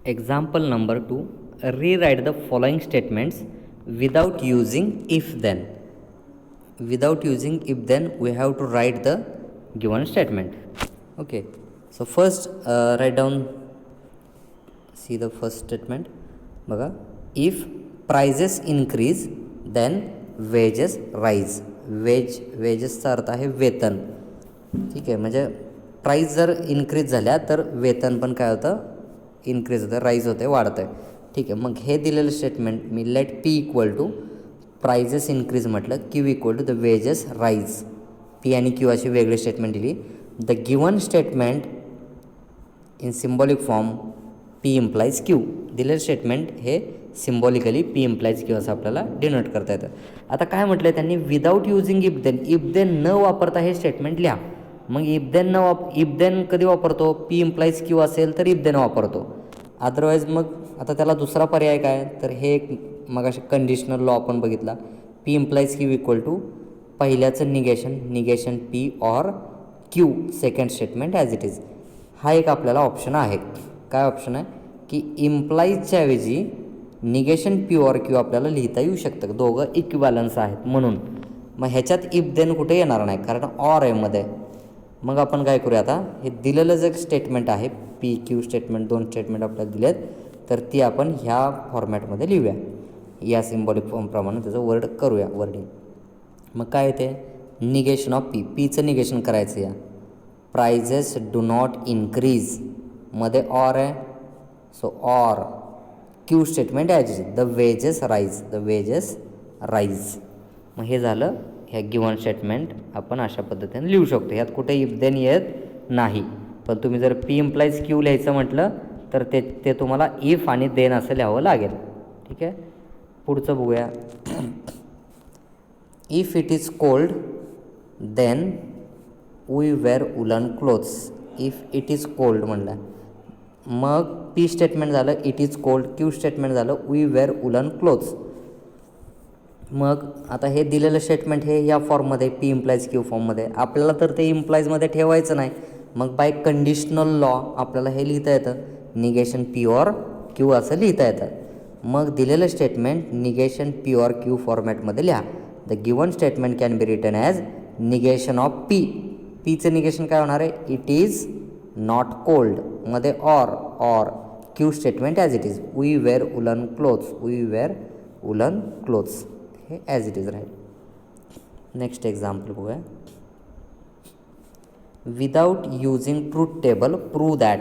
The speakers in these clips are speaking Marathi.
Example number 2, rewrite the following statements without using if then. Without using if then, we have to write the given statement. Okay, so first write down, see the first statement बघा, if prices increase then wages rise. वेजेसचा अर्थ आहे वेतन. ठीक आहे, म्हणजे प्राईस जर इन्क्रीज झाल्या तर वेतन पण काय होतं, इन्क्रीज होतं, राईज होते, वाढतं आहे. ठीक आहे, मग हे दिलेलं स्टेटमेंट मी let P equal to prices increase म्हटलं, Q equal to the wages rise. P आणि क्यू अशी वेगळी स्टेटमेंट दिली. The given statement in symbolic form P implies Q. दिलेलं स्टेटमेंट हे सिम्बॉलिकली पी इम्प्लाइज क्यू असं आपल्याला डिनोट करता येतं. आता काय म्हटलं आहे त्यांनी, विदाऊट युजिंग इफ देन न वापरता हे स्टेटमेंट लिहा. मग इफ देन कधी वापरतो, पी इम्प्लाइज क्यू असेल तर इफ देन वापरतो. अदरवाईज मग आता त्याला दुसरा पर्याय काय, तर हे एक मग असे कंडिशनल लॉ आपण बघितला, P implies Q equal to पहिल्याचं negation P or Q second statement as it is. हा एक आपल्याला ऑप्शन आहे. काय ऑप्शन आहे की इम्प्लाइजच्या ऐवजी निगेशन पी ऑर क्यू आपल्याला लिहिता येऊ शकतं, दोघं इक्विवॅलन्स आहेत म्हणून. मग ह्याच्यात इफ देन कुठे येणार नाही कारण ऑर आहे मध्ये. मग आपण काय करूया, आता हे दिलेलं जे स्टेटमेंट आहे पी क्यू स्टेटमेंट, दोन स्टेटमेंट आपल्याला दिलेत, तर ती आपण ह्या फॉर्मॅटमध्ये लिहूया. या सिम्बॉलिक फॉर्मप्रमाणे त्याचं वर्डिंग. मग काय येते, निगेशन ऑफ पीचं निगेशन करायचं. या प्राइजेस डू नॉट इन्क्रीज मध्ये ऑर आहे, so or Q statement as is the wages rise. मग हे झालं ह्या गिवन स्टेटमेंट आपण अशा पद्धतीने लिहू शकतो. ह्यात कुठे इफ देन येत नाही. पण तुम्ही जर पी इम्प्लाइज क्यू लिहायचं म्हटलं तर ते तुम्हाला इफ आणि देन असं लिहावं लागेल. ठीक आहे, पुढचं बघूया. If it is cold then we wear woollen clothes. If it is cold म्हणलं, मग पी स्टेटमेंट झालं it is cold, Q statement झालं वी वेअर उलन क्लोथ्स. मग आता हे दिलेलं स्टेटमेंट हे या फॉर्ममध्ये पी इम्प्लाइज क्यू फॉर्ममध्ये, आपल्याला तर ते इम्प्लाइजमध्ये ठेवायचं नाही. मग बाय कंडिशनल लॉ आपल्याला हे लिहिता येतं, निगेशन पी ऑर क्यू असं लिहिता येतं. मग दिलेलं statement negation P or Q फॉर्मॅटमध्ये लिहा. The given statement can be written as negation of P. पीचं निगेशन काय होणार आहे, इट इज नॉट कोल्ड मध्ये or Q statement as it is we wear woollen clothes. हे ॲज इट इज राहील. नेक्स्ट एक्झाम्पल बघूया. Without using truth table prove that.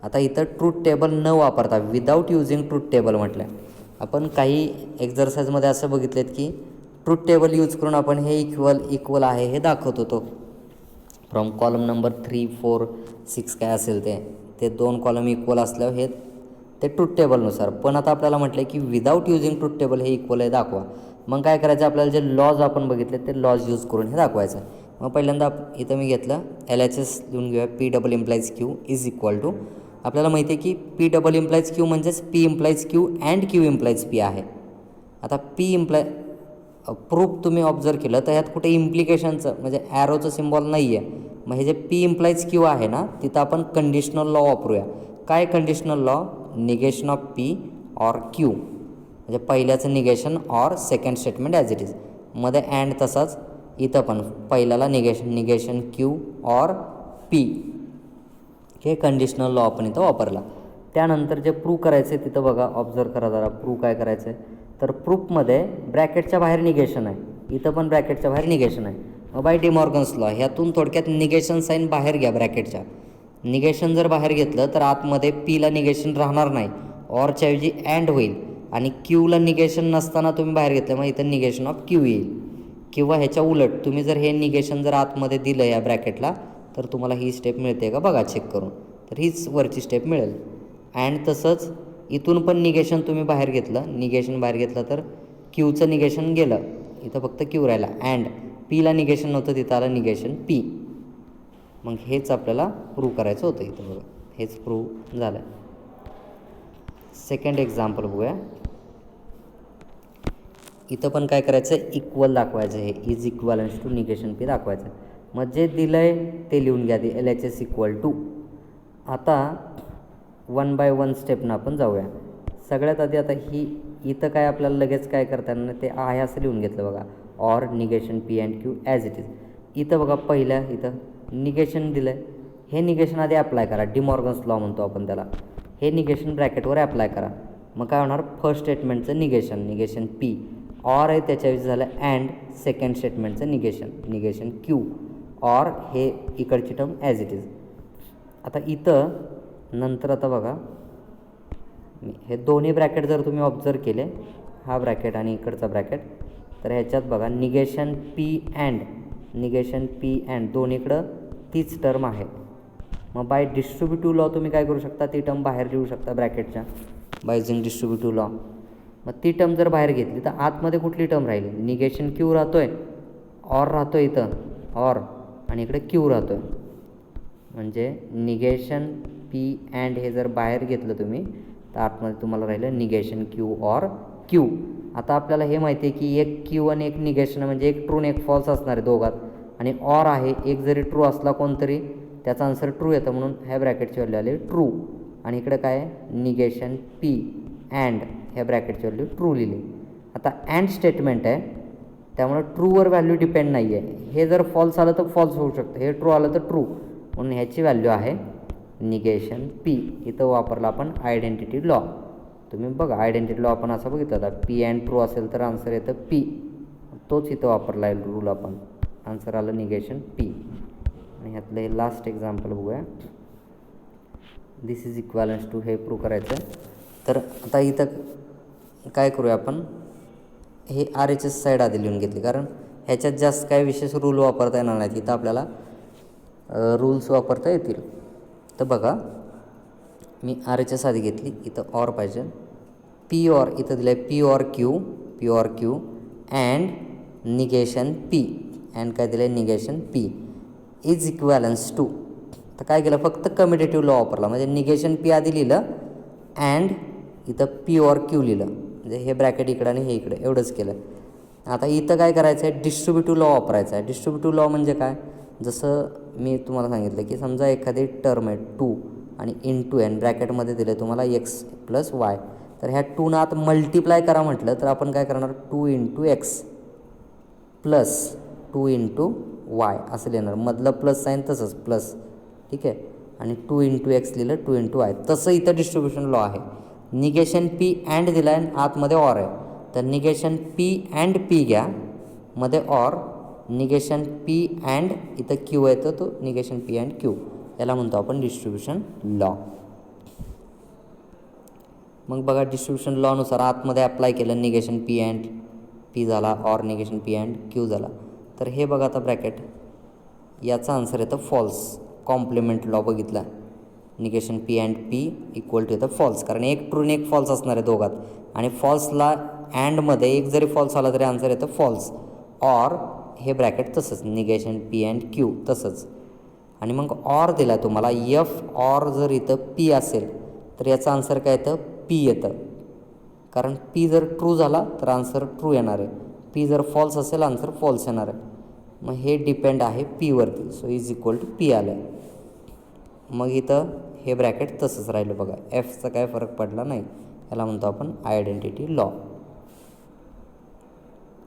आता इथं ट्रूथ टेबल न वापरता विदाऊट युजिंग ट्रूथ टेबल म्हटलं आहे. आपण काही एक्झरसाइजमध्ये असं बघितलेत की ट्रूथ टेबल यूज करून आपण हे इक्वल आहे हे दाखवत होतो. फ्रॉम कॉलम नंबर 3, 4, 6 काय असेल ते दोन कॉलम इक्वल असल्यावर हे ते ट्रूथ टेबलनुसार. पण आता आपल्याला म्हटलं की विदाऊट युजिंग ट्रूथ टेबल हे इक्वल आहे दाखवा. मग काय करायचं, आपल्याला जे लॉज आपण बघितले ते लॉज यूज करून हे दाखवायचं. मग पहिल्यांदा इथं मी घेतलं LHS लिहून घेऊया. P double implies q is equal to, आपल्याला माहिती आहे की पी डबल इम्प्लाइज क्यू म्हणजेच p implies q and q implies p आहे. आता प्रूफ तुम्ही ऑब्झर्व केलं तर ह्यात कुठे इम्प्लिकेशनचं म्हणजे ॲरोचं सिम्बॉल नाही आहे. मग हे जे पी इम्प्लाइज क्यू आहे ना, तिथं आपण कंडिशनल लॉ वापरूया. काय conditional law, negation of P or Q, म्हणजे पहिल्याचं negation or second statement as it is मध्ये अँड. तसंच इथं पण पहिल्याला निगेशन क्यू ऑर पी, हे कंडिशनल लॉ आपण इथं वापरला. त्यानंतर जे प्रूव्ह करायचं आहे तिथं बघा, ऑब्झर्व करा जरा. प्रूव्ह काय करायचं आहे, तर प्रूफमध्ये ब्रॅकेटच्या बाहेर निगेशन आहे, इथं पण ब्रॅकेटच्या बाहेर निगेशन आहे. मग बाय डिमॉर्गन्स लॉ ह्यातून थोडक्यात निगेशन साईन बाहेर घ्या ब्रॅकेटच्या. निगेशन जर बाहेर घेतलं तर आतमध्ये पीला निगेशन राहणार नाही, ऑरच्या ऐवजी अँड होईल. आणि क्यूला निगेशन नसताना तुम्ही बाहेर घेतलं मग इथं निगेशन ऑफ क्यू येईल. किंवा ह्याच्या उलट तुम्ही जर हे निगेशन जर आतमध्ये दिलं या ब्रॅकेटला तर तुम्हाला ही स्टेप मिळते का बघा चेक करून, तर हीच वरची स्टेप मिळेल. अँड तसंच इथून पण निगेशन तुम्ही बाहेर घेतलं तर क्यूचं निगेशन गेलं, इथं फक्त क्यू राहिला. अँड पीला निगेशन नव्हतं, तिथं आलं निगेशन पी. मग हेच आपल्याला प्रूव्ह करायचं होतं इथं बघा, हेच प्रूव्ह झालं. सेकंड एक्झाम्पल बघूया. इथं पण काय करायचं, इक्वल दाखवायचं, हे is equivalence to negation P दाखवायचं. मग जे दिलं आहे ते लिहून घ्या, LHS इक्वल टू. आता वन बाय वन स्टेपनं आपण जाऊया. सगळ्यात आधी आता ही इथं काय आपल्याला लगेच काय करता येणार ते आहे असं लिहून घेतलं बघा. Or negation p and Q as it is. इथं बघा पहिल्या इथं निगेशन दिलं आहे. हे निगेशन आधी अप्लाय करा. डिमॉर्गन्स लॉ म्हणतो आपण त्याला. हे निगेशन ब्रॅकेटवर अप्लाय करा. मग काय होणार, फर्स्ट स्टेटमेंटचं निगेशन पी, ऑर आहे त्याच्याऐवजी झालं अँड सेकंड स्टेटमेंटचं निगेशन क्यू, ऑर हे इकडची टर्म ॲज इट इज. आता इथं नंतर आता बघा हे दोन्ही ब्रॅकेट जर तुम्ही ऑब्झर्व केले, हा ब्रॅकेट आणि इकडचा ब्रॅकेट, तर ह्याच्यात बघा निगेशन पी अँड दोन्हीकडं तीच टर्म आहे. मग बाय डिस्ट्रीब्युटिव्ह लॉ तुम्ही काय करू शकता, ती टर्म बाहेर लिहू शकता ब्रॅकेटच्या बाय युजिंग डिस्ट्रीब्युटिव्ह लॉ. मग ती टर्म जर बाहेर घेतली तर आतमध्ये कुठली टर्म राहिली, निगेशन क्यू राहतो आहे, ऑर राहतो आहे इथं ऑर, आणि इकडे क्यू राहतो आहे. म्हणजे निगेशन पी अँड हे जर बाहेर घेतलं तुम्ही तर आतमध्ये तुम्हाला राहिलं निगेशन क्यू ऑर क्यू. आता आपल्याला हे माहिती आहे की एक क्यू आणि एक निगेशन म्हणजे एक ट्रू आणि एक फॉल्स असणार आहे दोघात, आणि ऑर आहे, एक जरी ट्रू असला कोणतरी त्याचा आन्सर ट्रू येतं, म्हणून ह्या ब्रॅकेटची व्हॅल्यू आली ट्रू. आणि इकडे काय आहे निगेशन पी अँड ह्या ब्रॅकेटची व्हॅल्यू ट्रू लिहिली. आता अँड स्टेटमेंट आहे त्यामुळे ट्रूवर व्हॅल्यू डिपेंड नाही आहे. हे जर फॉल्स आलं तर फॉल्स होऊ शकतं, हे ट्रू आलं तर ट्रू, म्हणून ह्याची व्हॅल्यू आहे निगेशन पी. इथं वापरला आपण आयडेंटिटी लॉ. तुम्ही बघा आयडेंटिटी लॉ आपण असं बघितलं होता, पी अँड ट्रू असेल तर आन्सर येतं पी, तोच इथं वापरला आहे रूल आपण. आन्सर आलं निगेशन पी. आणि ह्यातलं हे लास्ट एक्झाम्पल बघूया. दिस इज इक्वॅलन्स टू हे प्रूव्ह करायचं. तर आता इथं काय करूया आपण, हे आर एच एस साईड आधी लिहून घेतली, कारण ह्याच्यात जास्त काय विशेष रूल वापरता येणार नाहीत. इथं आपल्याला रूल्स वापरता येतील. तर बघा मी आर एच एस आधी घेतली, इथं ऑर पाहिजे. पी ऑर इथं दिलं आहे P or Q and negation p, and काय दिलं आहे निगेशन पी इज इक्वॅलन्स टू. तर काय केलं, फक्त कम्युटेटिव्ह लॉ वापरला. म्हणजे निगेशन पी आधी लिहिलं अँड इथं पी ऑर क्यू लिहिलं, म्हणजे हे ब्रॅकेट इकडं आणि हे इकडं, एवढंच केलं. आता इथं काय करायचं आहे, डिस्ट्रीब्युटिव्ह लॉ वापरायचा आहे. डिस्ट्रीब्युटिव्ह लॉ म्हणजे काय, जसं मी तुम्हाला सांगितलं की समजा एखादी टर्म आहे 2 आणि इंटू एन ब्रॅकेटमध्ये दिलं तुम्हाला एक्स प्लस वाय, तर ह्या 2 आत मल्टिप्लाय करा म्हटलं तर आपण काय करणार, 2 into x plus 2 into Y असं लिहिणार. मधलं प्लस साईन तसंच प्लस, ठीक आहे. आणि 2 इंटू एक्स लिहिलं 2 इंटू वाय. तसं इथं डिस्ट्रीब्युशन लॉ आहे. निगेशन पी अँड दिला आहे, आतमध्ये ऑर आहे, तर निगेशन पी अँड पी घ्या, मध्ये ऑर, निगेशन पी अँड इथं क्यू आहे तर तो निगेशन पी अँड क्यू, याला म्हणतो आपण डिस्ट्रीब्युशन लॉ. मग बघा डिस्ट्रीब्युशन लॉनुसार आतमध्ये अप्लाय केलं, निगेशन पी अँड पी झाला, or negation p and q झाला. तर हे बघा आता ब्रॅकेट, याचा आन्सर येतं फॉल्स. कॉम्प्लिमेंट लॉ बघितला, negation p and p equal to येतं फॉल्स, कारण एक ट्रू आणि एक फॉल्स असणार आहे दोघात, आणि फॉल्सला अँडमध्ये एक जरी फॉल्स आला तरी आन्सर येतं फॉल्स. ऑर हे ब्रॅकेट तसंच, निगेशन पी अँड क्यू तसंच. आणि मग ऑर दिला तुम्हाला, एफ ऑर जर इथं पी असेल तर याचा आन्सर काय येतं पी येतं, कारण पी जर ट्रू झाला तर आन्सर ट्रू येणार आहे, पी जर फॉल्स असेल आन्सर फॉल्स येणार आहे. मग हे डिपेंड आहे पीवरती, so is equal to P आलं. मग इथं हे ब्रॅकेट तसंच राहिलं बघा, एफचा काय फरक पडला नाही, याला म्हणतो आपण आयडेंटिटी लॉ.